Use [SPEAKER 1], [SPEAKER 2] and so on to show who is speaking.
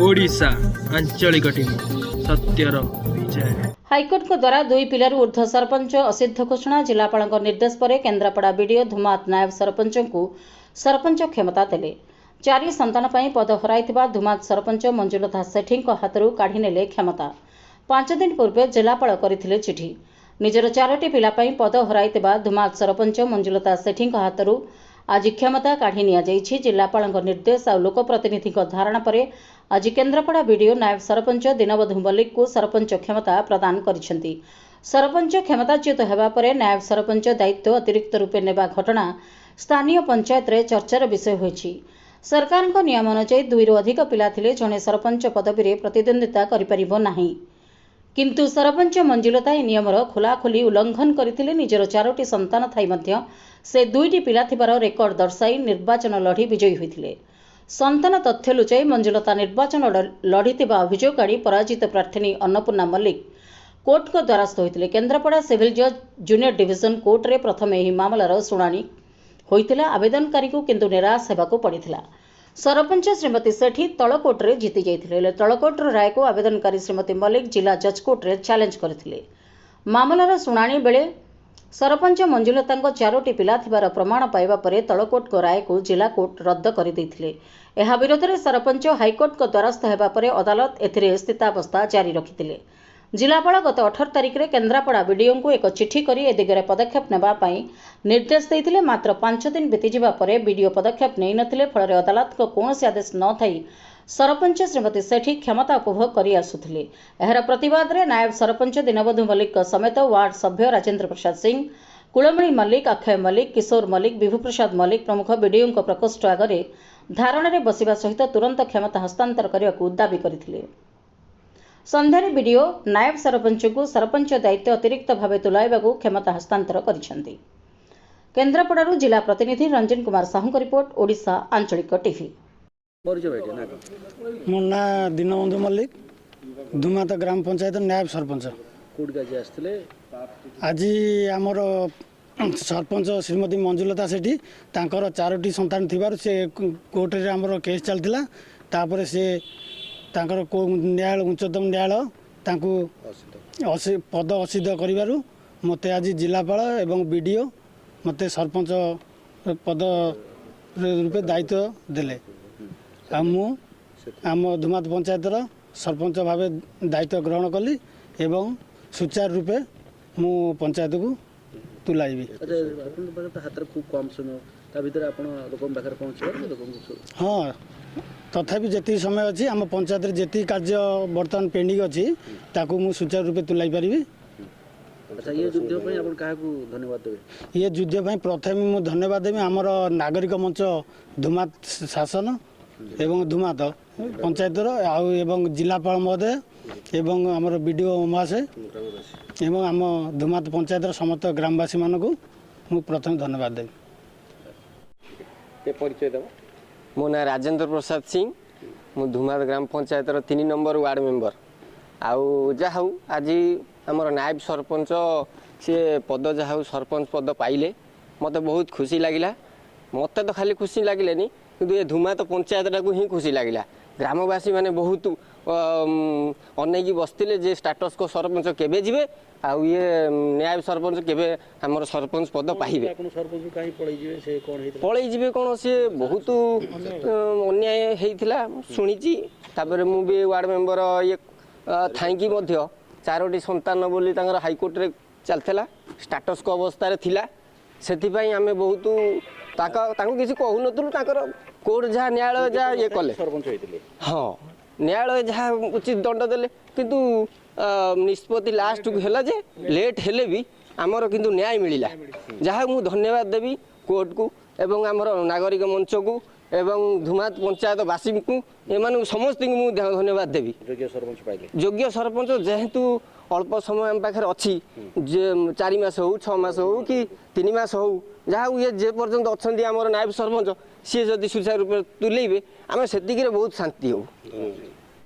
[SPEAKER 1] ओडिशा आंचलिक टीवी सत्यर विजय।
[SPEAKER 2] हाइकोर्ट को द्वारा 2 पिलारू ऊर्ध्व सरपंच असिद्ध घोषणा। जिलापाल निर्देश पर केन्द्रापड़ा बीडीओ धुमात नायब सरपंच को सरपंच क्षमता देले। 4 संतान पर पद हराइथिबा धुमात सरपंच मंजुलता सेठी हाथरू काढ़ी नेले क्षमता। 5 दिन पूर्वे जिलापाल करथिले चिठी। निजर 4टी पिला पद हराइथिबा धुमात सरपंच मंजुलता सेठी हाथरू आज क्षमता काढ़ी निया जाइछि। जिलापाल निर्देश और लोकप्रतिनिधि धारणा पर आज केन्द्रापड़ा बीडीओ नायब सरपंच दीनबंधु मल्लिक को सरपंच क्षमता प्रदान करिसेंति। सरपंच क्षमताच्युत हेबा परे नायब सरपंच दायित्व अतिरिक्त रूपे नेबा घटना स्थानीय पंचायत रे चर्चार विषय होइछि। सरकार नियम अनुसार 2 रु अधिक पिला थिले जणे सरपंच पदवी रे प्रतिद्वंदिता करि परिबो नाही, किंतु सरपंच मंजुलता ए नियमर खोलाखोली उल्लंघन करथिले। निजर 4टी संतान थाई मध्य से 2टी पिला थिबार रेकर्ड दर्शाई निर्वाचन लढ़ी विजयी होइथिले। संतान तथ्य लुचाई मंजुलता निर्वाचन लढ़ीथिबा अभियोग आनी पराजित प्रार्थी अन्नपूर्णा मल्लिक कोर्ट को द्वारस्थ होइथिले। केन्द्रापड़ा सिविल जज जूनियर डिविजन कोर्ट रे प्रथमे एही मामलार शुणाणी होइथिला। आवेदनकारी को किंतु निराश हेबाकू पड़िथिला। सरपंच श्रीमती सेठी तलकोर्ट रे जीति जाइथिले। तलकोर्टर राय को आवेदनकारी श्रीमती मल्लिक जिला जज कोर्ट रे चैलेंज करथिले। मामलार शुणाणी बेले सरपंच मंजुलता 4टी पिला थिबार प्रमाण पाइबा परे तलकोर्ट को राय को जिला कोर्ट रद्द कर देथिले। एहा विरोध में सरपंच हाइकोर्ट को द्वारस्थ हेबा परे अदालत एथिरे स्थितावस्था जारी रखिथिले। जिलापाल गत 18 तारिख में केन्द्रापड़ा बीडीओ को एक चिठी करी ए दिगरे पदक्षेप नेबा पई निर्देश देइथिले। मात्र 5 दिन बीतीजिबा परे बीडीओ पदक्षेप नै नथिले। फल अदालत को कौनसी आदेश न थाई सरपंच श्रीमती सेठी क्षमता उपभोग करी आसुथिले। एहर प्रतिवाद रे नायब सरपंच दीनबंधु मल्लिक समेत वार्ड सभ्य राजेंद्र प्रसाद सिंह, कुलमणि मल्लिक, अक्षय मल्लिक, किशोर मल्लिक, विभू प्रसाद मल्लिक प्रमुख बीडीओ प्रकोष्ठ आगे धारणा रे बसिबा सहित तुरंत क्षमता हस्तांतर करने दाबी करथिले। संध्यारे बीडीओ नायब सरपंच को सरपंच दायित्व अतिरिक्त भाव तुलाइबाकू क्षमता हस्तांतर करिसेंति। केन्द्रापड़ारू जिला प्रतिनिधि रंजन कुमार साहू रिपोर्ट, ओडिशा आंचलिक टीवी।
[SPEAKER 3] मो ना दीनबंधु मल्लिक, धुमात ग्राम पंचायत नायब सरपंच। आज आमर सरपंच श्रीमती मंजुलता सेठी तांकर 4टी संतान थिबार से कोर्ट रे आमर केस चलथिला। तापर से तांकर न्यायालय उच्चतम न्यायालय तांकू पद असिद्ध करिबारु मते आज जिलापाल एवं बीडीओ मते सरपंच पद रूपे दायित्व देले। मु आम धुमात पंचायतर सरपंच भाव दायित्व ग्रहण कली एवं सुचारू रूपे मु पंचायत को तुलाइबी। हाँ, तथापि जी समय अच्छी आम पंचायत जी कार्य बर्तमान पेंडिंग अच्छी ताकू मु सुचारू रूपे तुलाई पारि। ये युद्ध प्रथम मु धन्यवाद देवी आमर नागरिक मंच धुमात शासन एवं धुमात पंचायतर एवं जिलापाल महोदय एवं आमर बीडीओ महाशय एवं आम धुमात पंचायतर समस्त ग्रामवासी मानक मु प्रथम धन्यवाद देवी।
[SPEAKER 4] मो ना राजेंद्र प्रसाद सिंह, मु धुमात ग्राम पंचायतर 3 नंबर वार्ड मेंबर। आउ जाऊ आज आमर नायब सरपंच सी पद जाऊ सरपंच पद पाइले मत बहुत खुशी लगिला। मत तो खाली खुशी लगिलेनी किंतु ये धुमात पंचायतटा को ही खुशी लगिला। ग्रामवासी माने बहुत अनेकी बसते जे स्टाटस को सरपंच केबे जिवे आउ ये नायब सरपंच केबे हमर सरपंच पद पाइबे। पळै जिवे कोन से बहुत अन्याय हेइथिला सुनिची। तापर मु भी वार्ड मेंबर ये थांकी मध्य 4टी संतान बोली तांगर हाईकोर्ट रे चलथला स्टाटस को अवस्था रे थिला। सेथिपई आमे बहुत ताको किसी कहू नथुलु। ताकर कोर्ट जहाँ न्यायालय जहाँ ये कले सरपंच होइतिले। हाँ, न्यायालय जहाँ उचित दंड देले किंतु निष्पत्ति लास्ट को हैला जे लेट हेले भी आमर किंतु न्याय मिलिला। जहाँ मु धन्यवाद देवी कोर्ट को एवं आमर नागरिक मंच को एवं धुमात पंचायत वासी को एमान समस्त मु धन्यवाद देवी। योग्य सरपंच जेहेतु अल्प समय आम पाखे अच्छी 4 मास हो 6 मास हो कि 3 मास हो जहाँ ये जे पर्यंत अच्छा आमर नायब सरपंच सी जदि सुचारू रूप तुलेबे आम से बहुत शांति हो।